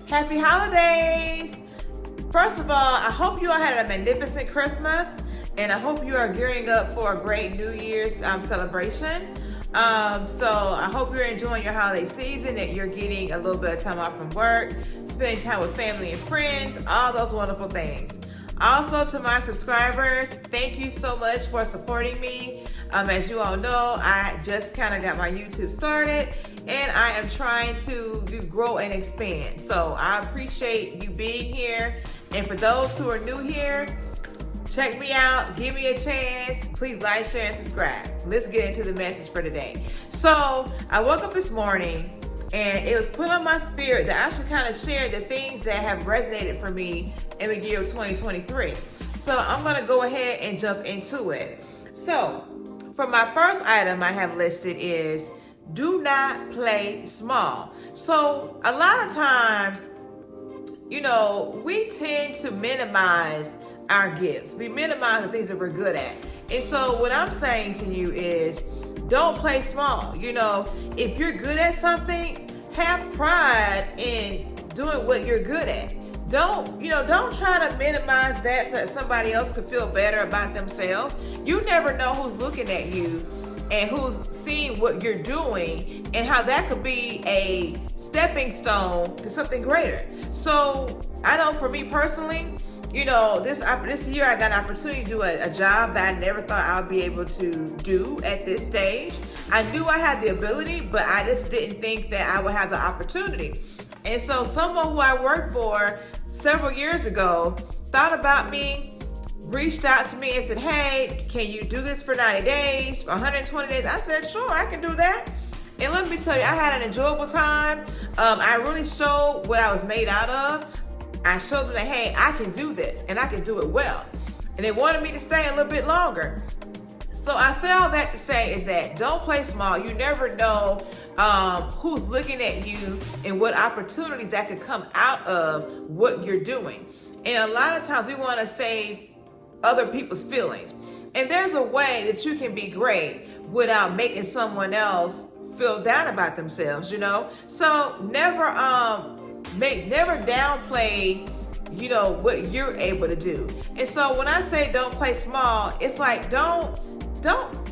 Happy holidays! First of all, I hope you all had a magnificent Christmas, and I hope you are gearing up for a great New Year's celebration. So I hope you're enjoying your holiday season, that you're getting a little bit of time off from work, spending time with family and friends, all those wonderful things. Also, to my subscribers, thank you so much for supporting me. As you all know, I just kind of got my YouTube started, and I am trying to grow and expand. So I appreciate you being here. And for those who are new here, check me out, give me a chance. Please like, share, and subscribe. Let's get into the message for today. So I woke up this morning, and it was put on my spirit that I should kind of share the things that have resonated for me in the year of 2023. So I'm going to go ahead and jump into it. So for my first item I have listed is do not play small. So a lot of times, we tend to minimize our gifts. We minimize the things that we're good at. And so what I'm saying to you is don't play small. If you're good at something, have pride in doing what you're good at. Don't try to minimize that so that somebody else could feel better about themselves. You never know who's looking at you and who's seeing what you're doing and how that could be a stepping stone to something greater. So I know for me personally, this year I got an opportunity to do a job that I never thought I would be able to do at this stage. I knew I had the ability, but I just didn't think that I would have the opportunity. And so someone who I worked for several years ago thought about me, reached out to me and said, hey, can you do this for 90 days, for 120 days? I said, sure, I can do that. And let me tell you, I had an enjoyable time. I really showed what I was made out of. I showed them that, hey, I can do this and I can do it well. And they wanted me to stay a little bit longer. So I say all that to say is that don't play small. You never know who's looking at you and what opportunities that could come out of what you're doing. And a lot of times we want to save other people's feelings. And there's a way that you can be great without making someone else feel down about themselves, So never downplay what you're able to do. And so when I say don't play small, it's like don't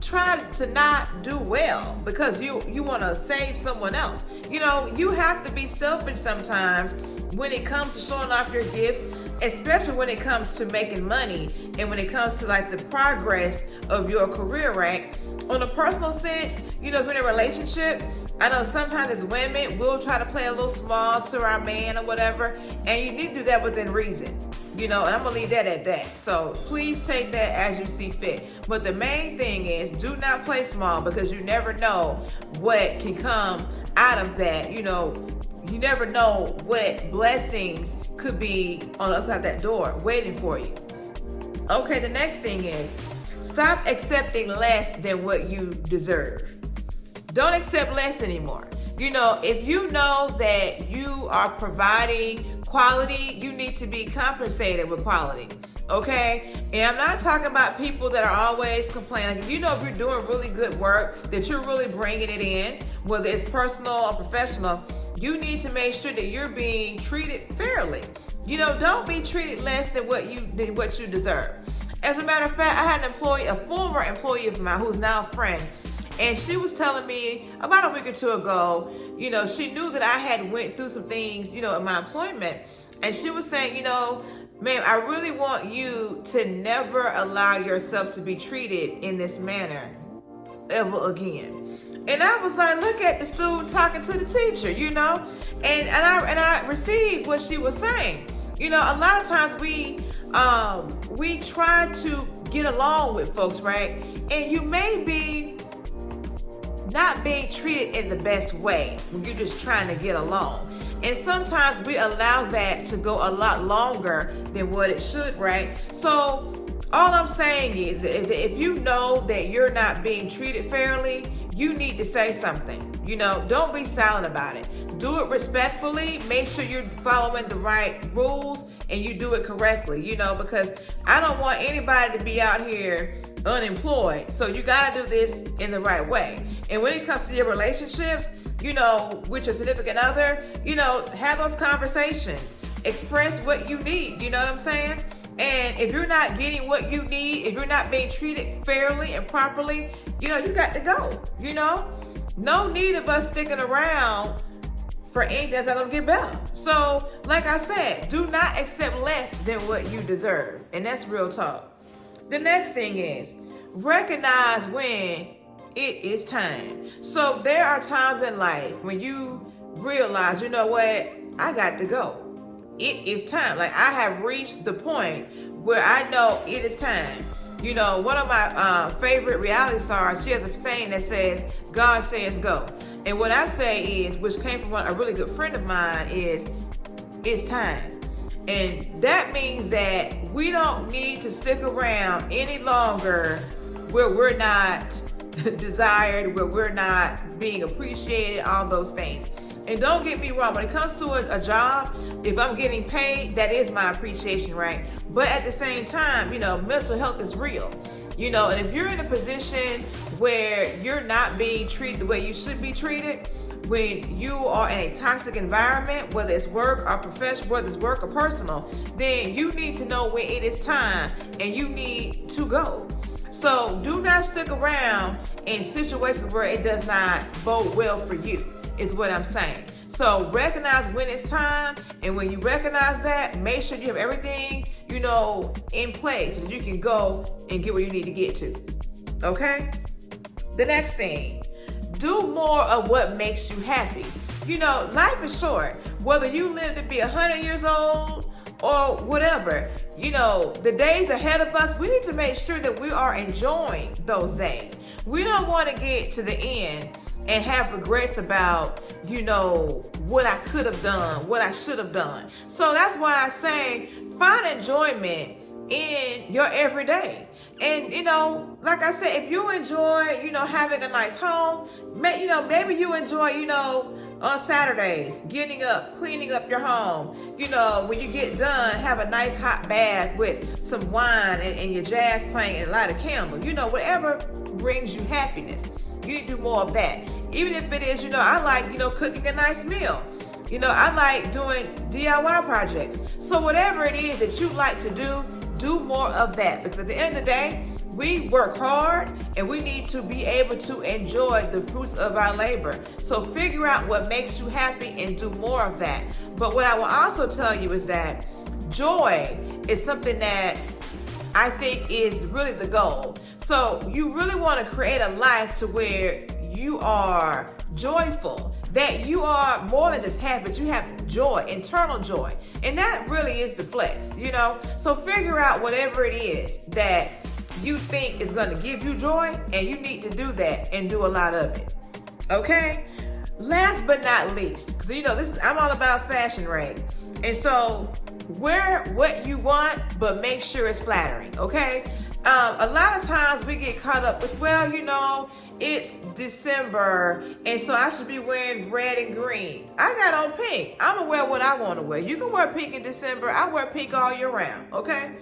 try to not do well because you want to save someone else. You have to be selfish sometimes when it comes to showing off your gifts, especially when it comes to making money and when it comes to like the progress of your career, right? On a personal sense, if you're in a relationship, I know sometimes as women, we'll try to play a little small to our man or whatever, and you need to do that within reason, and I'm gonna leave that at that. So please take that as you see fit. But the main thing is do not play small because you never know what can come out of that. You never know what blessings could be on the other side of that door waiting for you. Okay, the next thing is stop accepting less than what you deserve. Don't accept less anymore. If you know that you are providing quality, you need to be compensated with quality. Okay? And I'm not talking about people that are always complaining. If if you're doing really good work, that you're really bringing it in, whether it's personal or professional, you need to make sure that you're being treated fairly. Don't be treated less than what you deserve. As a matter of fact, I had a former employee of mine who's now a friend, and she was telling me about a week or two ago, she knew that I had went through some things, in my employment, and she was saying, ma'am, I really want you to never allow yourself to be treated in this manner ever again. And I was like, look at the student talking to the teacher, and I received what she was saying. A lot of times we try to get along with folks, right? And you may be not being treated in the best way when you're just trying to get along. And sometimes we allow that to go a lot longer than what it should, right? So all I'm saying is if you know that you're not being treated fairly, you need to say something. Don't be silent about it. Do it respectfully. Make sure you're following the right rules and you do it correctly, because I don't want anybody to be out here unemployed. So you got to do this in the right way. And when it comes to your relationships, with your significant other, have those conversations. Express what you need, you know what I'm saying? And if you're not getting what you need, if you're not being treated fairly and properly, you got to go, No need of us sticking around for anything that's not going to get better. So, like I said, do not accept less than what you deserve. And that's real talk. The next thing is recognize when it is time. So there are times in life when you realize, you know what, I got to go. It is time. Like, I have reached the point where I know it is time. One of my favorite reality stars, she has a saying that says, God says go. And what I say is, which came from a really good friend of mine, is it's time. And that means that we don't need to stick around any longer where we're not desired, where we're not being appreciated, all those things. And don't get me wrong, when it comes to a job, if I'm getting paid, that is my appreciation, right? But at the same time, mental health is real. And if you're in a position where you're not being treated the way you should be treated, when you are in a toxic environment, whether it's work or professional, whether it's work or personal, then you need to know when it is time and you need to go. So do not stick around in situations where it does not bode well for you, is what I'm saying. So recognize when it's time, and when you recognize that, make sure you have everything, in place so that you can go and get where you need to get to. Okay? The next thing, do more of what makes you happy. Life is short. Whether you live to be 100 years old or whatever, the days ahead of us, we need to make sure that we are enjoying those days. We don't want to get to the end and have regrets about, what I could have done, what I should have done. So that's why I say find enjoyment in your everyday. And, like I said, if you enjoy, having a nice home, maybe you enjoy, on Saturdays, getting up, cleaning up your home, when you get done, have a nice hot bath with some wine and your jazz playing and light a candle, whatever brings you happiness. You need to do more of that. Even if it is, I like, cooking a nice meal. I like doing DIY projects. So whatever it is that you like to do more of that. Because at the end of the day, we work hard and we need to be able to enjoy the fruits of our labor. So figure out what makes you happy and do more of that. But what I will also tell you is that joy is something that I think is really the goal. So you really want to create a life to where you are joyful, that you are more than just happy, but you have joy, internal joy. And that really is the flex, So figure out whatever it is that you think is going to give you joy, and you need to do that and do a lot of it. Okay? Last but not least, because I'm all about fashion, right? And so wear what you want, but make sure it's flattering, okay? A lot of times we get caught up with, it's December, and so I should be wearing red and green. I got on pink. I'm gonna wear what I want to wear. You can wear pink in December. I wear pink all year round, okay?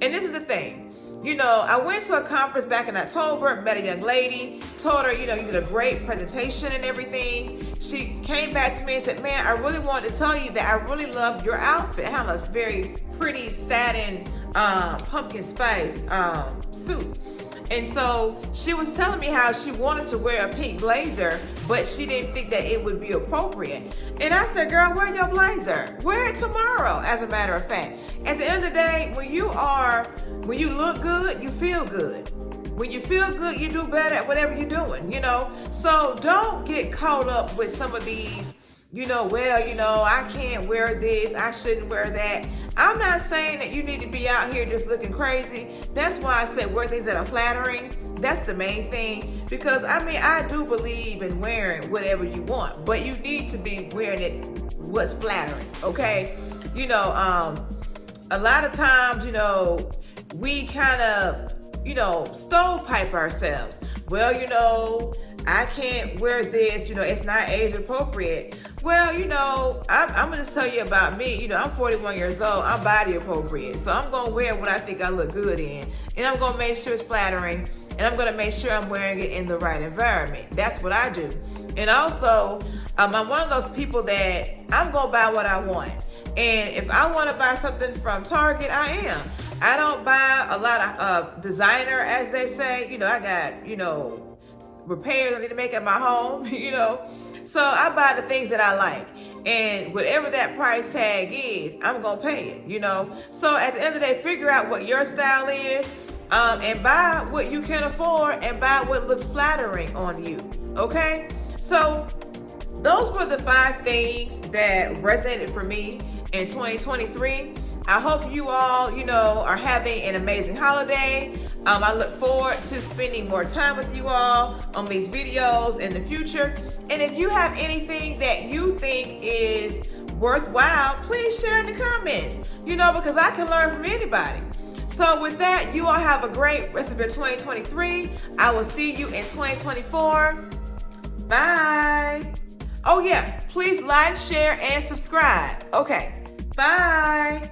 And this is the thing. I went to a conference back in October, met a young lady, told her, you did a great presentation and everything. She came back to me and said, man, I really wanted to tell you that I really loved your outfit. It had this very pretty satin pumpkin spice suit. And so she was telling me how she wanted to wear a pink blazer, but she didn't think that it would be appropriate. And I said, girl, wear your blazer. Wear it tomorrow, as a matter of fact. At the end of the day, when you look good, you feel good. When you feel good, you do better at whatever you're doing, So don't get caught up with some of these, I can't wear this, I shouldn't wear that. I'm not saying that you need to be out here just looking crazy. That's why I said wear things that are flattering. That's the main thing. Because, I do believe in wearing whatever you want, but you need to be wearing it what's flattering, okay? A lot of times, we kind of, stovepipe ourselves. Well, I can't wear this, it's not age appropriate. Well, I'm going to tell you about me. I'm 41 years old. I'm body appropriate. So I'm going to wear what I think I look good in. And I'm going to make sure it's flattering. And I'm going to make sure I'm wearing it in the right environment. That's what I do. And also, I'm one of those people that I'm going to buy what I want. And if I want to buy something from Target, I am. I don't buy a lot of designer, as they say. You know, I got, you know, repairs I need to make at my home, you know. So I buy the things that I like. And whatever that price tag is, I'm going to pay it, you know. So at the end of the day, figure out what your style is, and buy what you can afford and buy what looks flattering on you, okay? So those were the 5 things that resonated for me in 2023. I hope you all, you know, are having an amazing holiday. I look forward to spending more time with you all on these videos in the future. And if you have anything that you think is worthwhile, please share in the comments, you know, because I can learn from anybody. So with that, you all have a great rest of your 2023. I will see you in 2024. Bye. Oh yeah, please like, share, and subscribe. Okay, bye.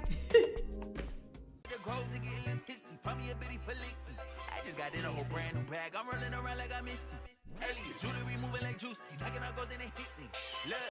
Got in a whole brand new bag. I'm running around like I missed it. Elliot, jewelry moving like juice. Knocking out gold, then it hit me. Look.